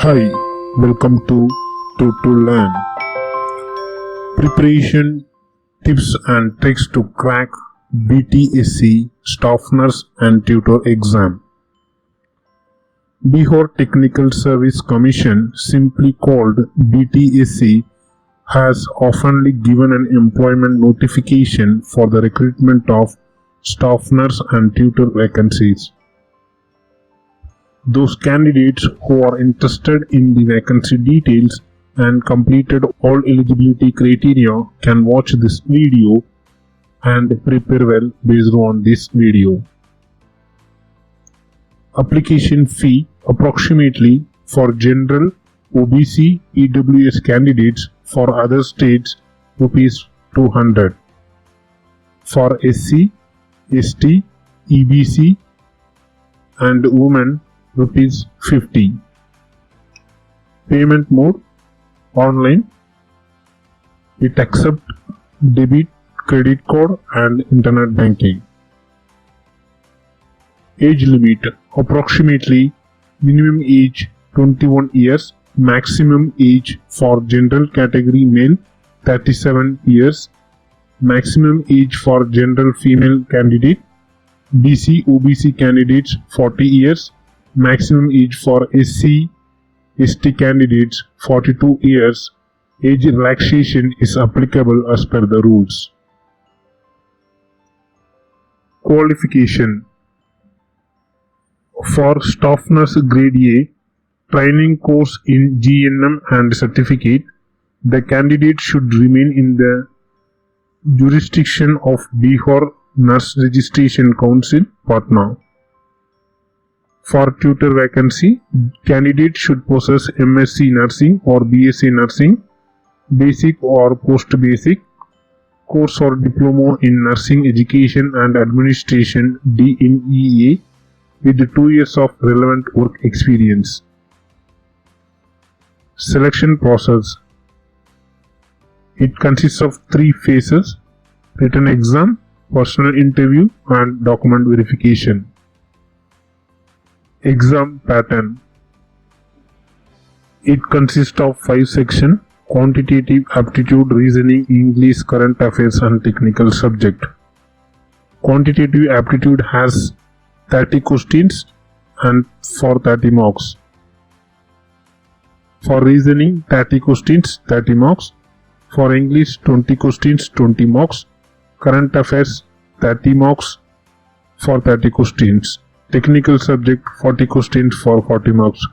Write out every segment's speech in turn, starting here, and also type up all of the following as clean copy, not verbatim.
Hi, welcome to Learn. Preparation tips and tricks to crack BTSC Staff Nurse and Tutor exam. Bihar Technical Service Commission, simply called BTSC, has oftenly given an employment notification for the recruitment of staff nurse and tutor vacancies. Those candidates who are interested in the vacancy details and completed all eligibility criteria can watch this video and prepare well based on this video. Application fee approximately for general, OBC, EWS candidates, for other states rupees 200. For SC, ST, EBC and women rupees 50. Payment mode online. It accepts debit, credit card and internet banking. Age limit approximately minimum age 21 years, maximum age for general category male 37 years, maximum age for general female candidate, BC OBC candidates 40 years, maximum age for SC ST candidates 42 years. Age relaxation is applicable as per the rules. Qualification: for staff nurse grade A, training course in GNM and certificate, the candidate should remain in the jurisdiction of Bihar Nurse Registration Council, Patna. For tutor vacancy, candidate should possess MSc Nursing or BSc Nursing, basic or post-basic, course or diploma in Nursing Education and Administration (DNEA) with 2 years of relevant work experience. Selection process. It consists of 3 phases: written exam, personal interview and document verification. Exam pattern. It consists of 5 sections: quantitative aptitude, reasoning, English, current affairs and technical subject. Quantitative aptitude has 30 questions and for 30 marks. For reasoning 30 questions 30 marks. For English 20 questions 20 marks. Current affairs 30 marks for 30 questions. Technical subject 40 questions for 40 marks.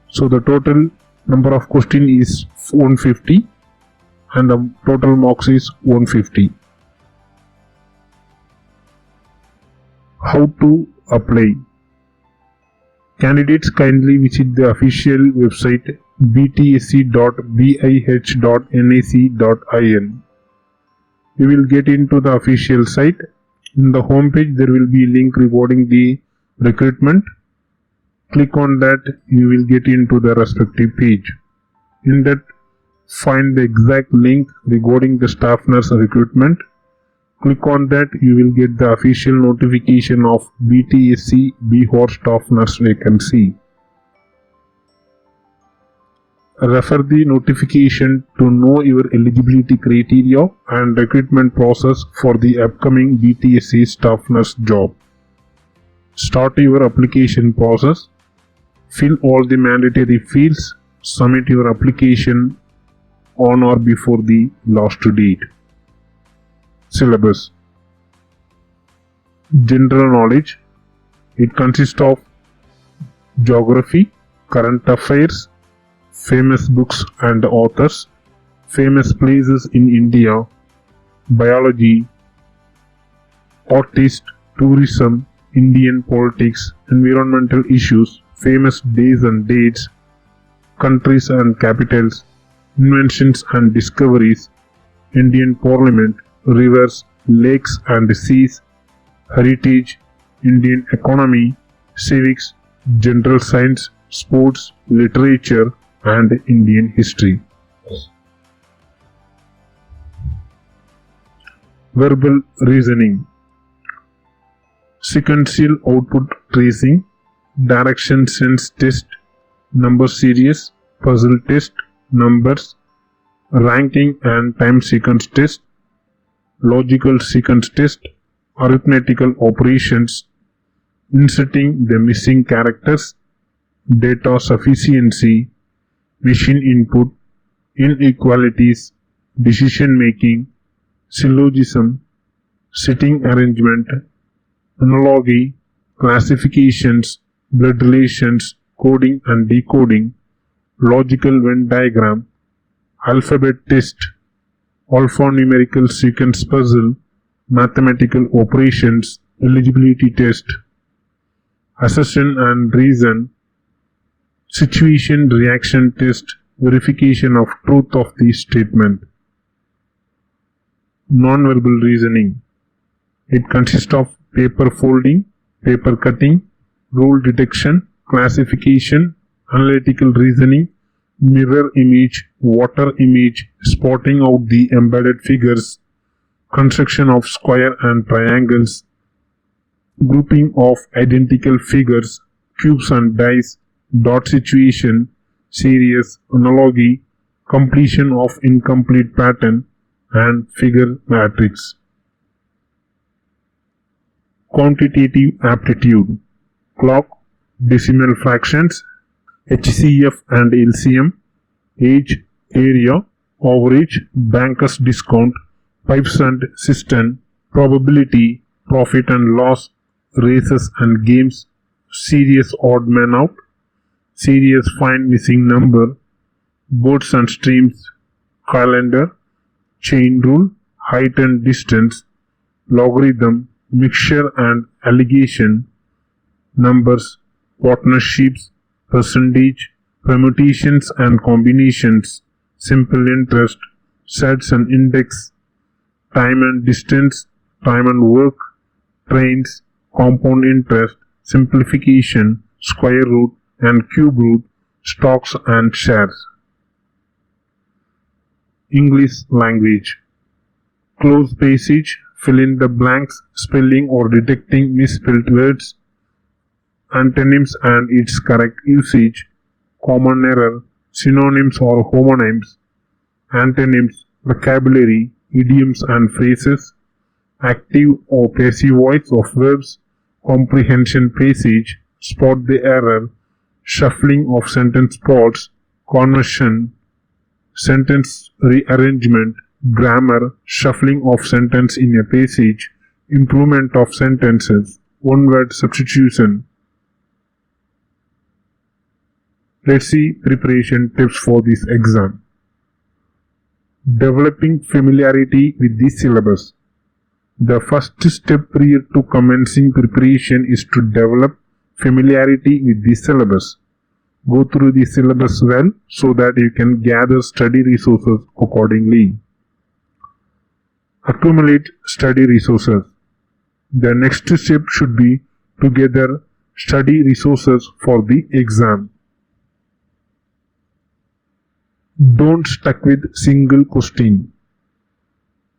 So the total number of questions is 150 and the total marks is 150. How to apply? Candidates kindly visit the official website btsc.bih.nac.in. You will get into the official site. In the home page there will be a link regarding the recruitment. Click on that, you will get into the respective page. In that, find the exact link regarding the staff nurse recruitment. Click on that, you will get the official notification of BTSC Bihar staff nurse vacancy. Refer the notification to know your eligibility criteria and recruitment process for the upcoming BTSC staff nurse job. Start your application process. Fill all the mandatory fields. Submit your application on or before the last date. Syllabus. General knowledge. It consists of geography, current affairs, famous books and authors, famous places in India, biology, artists, tourism, Indian politics, environmental issues, famous days and dates, countries and capitals, inventions and discoveries, Indian Parliament, rivers, lakes and seas, heritage, Indian economy, civics, general science, sports, literature and Indian history. Verbal reasoning. Sequential output tracing, direction sense test, number series, puzzle test, numbers, ranking and time sequence test, logical sequence test, arithmetical operations, inserting the missing characters, data sufficiency, machine input, inequalities, decision making, syllogism, sitting arrangement, analogy, classifications, blood relations, coding and decoding, logical Venn diagram, alphabet test, alphanumerical sequence puzzle, mathematical operations, eligibility test, assertion and reason, situation reaction test, verification of truth of the statement. Non-verbal reasoning. It consists of paper folding, paper cutting, rule detection, classification, analytical reasoning, mirror image, water image, spotting out the embedded figures, construction of square and triangles, grouping of identical figures, cubes and dice, dot situation, series, analogy, completion of incomplete pattern, and figure matrix. Quantitative aptitude. Clock, decimal fractions, HCF and LCM, age, area, average, banker's discount, pipes and cistern, probability, profit and loss, races and games, serious odd man out, serious find missing number, boats and streams, calendar, chain rule, height and distance, logarithm, mixture and allegation, numbers, partnerships, percentage, permutations and combinations, simple interest, sets and index, time and distance, time and work, trains, compound interest, simplification, square root and cube root, stocks and shares. English language. Close passage, fill in the blanks, spelling or detecting misspelled words, antonyms and its correct usage, common error, synonyms or homonyms, antonyms, vocabulary, idioms and phrases, active or passive voice of verbs, comprehension passage, spot the error, shuffling of sentence parts, conversion, sentence rearrangement, grammar, shuffling of sentence in a passage, improvement of sentences, one-word substitution. Let's see preparation tips for this exam. Developing familiarity with the syllabus. The first step prior to commencing preparation is to develop familiarity with the syllabus. Go through the syllabus well so that you can gather study resources accordingly. Accumulate study resources. The next step should be to gather study resources for the exam. Don't stuck with single question.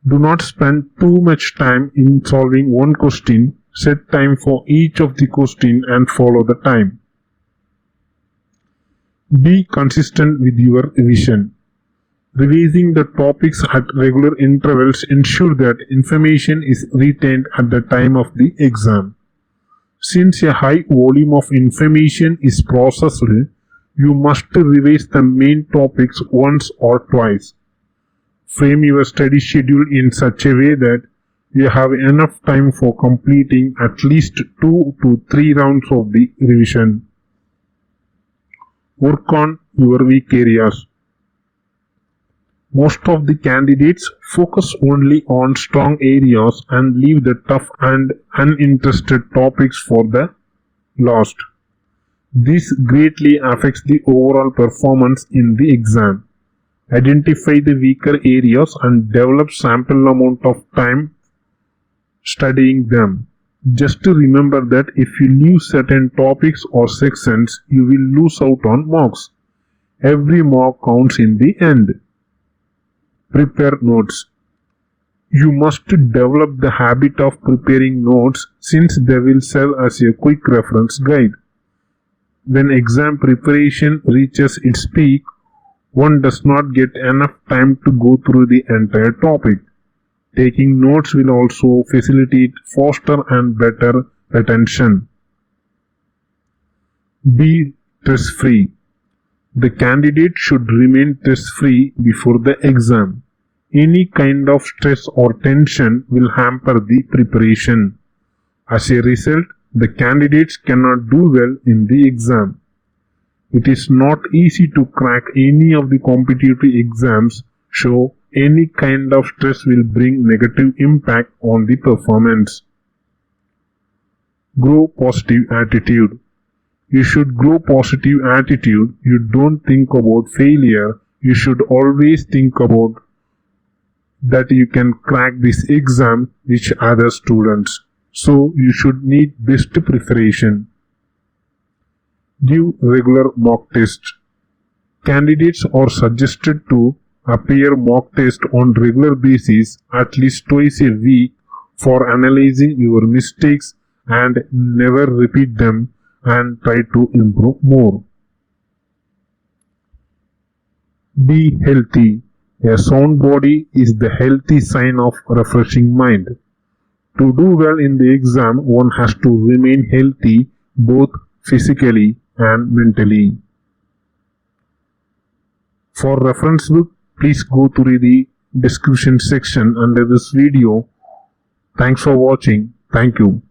Do not spend too much time in solving one question. Set time for each of the question and follow the time. Be consistent with your revision. Revising the topics at regular intervals ensure that information is retained at the time of the exam. Since a high volume of information is processed, you must revise the main topics once or twice. Frame your study schedule in such a way that you have enough time for completing at least 2 to 3 rounds of the revision. Work on your weak areas. Most of the candidates focus only on strong areas and leave the tough and uninterested topics for the last. This greatly affects the overall performance in the exam. Identify the weaker areas and develop sample amount of time studying them. Just to remember that if you leave certain topics or sections, you will lose out on marks. Every mark counts in the end. Prepare notes. You must develop the habit of preparing notes since they will serve as a quick reference guide. When exam preparation reaches its peak, one does not get enough time to go through the entire topic. Taking notes will also facilitate faster and better retention. Be stress-free. The candidate should remain stress-free before the exam. Any kind of stress or tension will hamper the preparation. As a result, the candidates cannot do well in the exam. It is not easy to crack any of the competitive exams, so any kind of stress will bring negative impact on the performance. Grow positive attitude. You should grow positive attitude. You don't think about failure. You should always think about that you can crack this exam with other students. So you should need best preparation. Give regular mock tests. Candidates are suggested to appear mock test on regular basis at least twice a week for analyzing your mistakes and never repeat them and try to improve more. Be healthy. A sound body is the healthy sign of refreshing mind. To do well in the exam, one has to remain healthy both physically and mentally. For reference book, please go through the description section under this video. Thanks for watching. Thank you.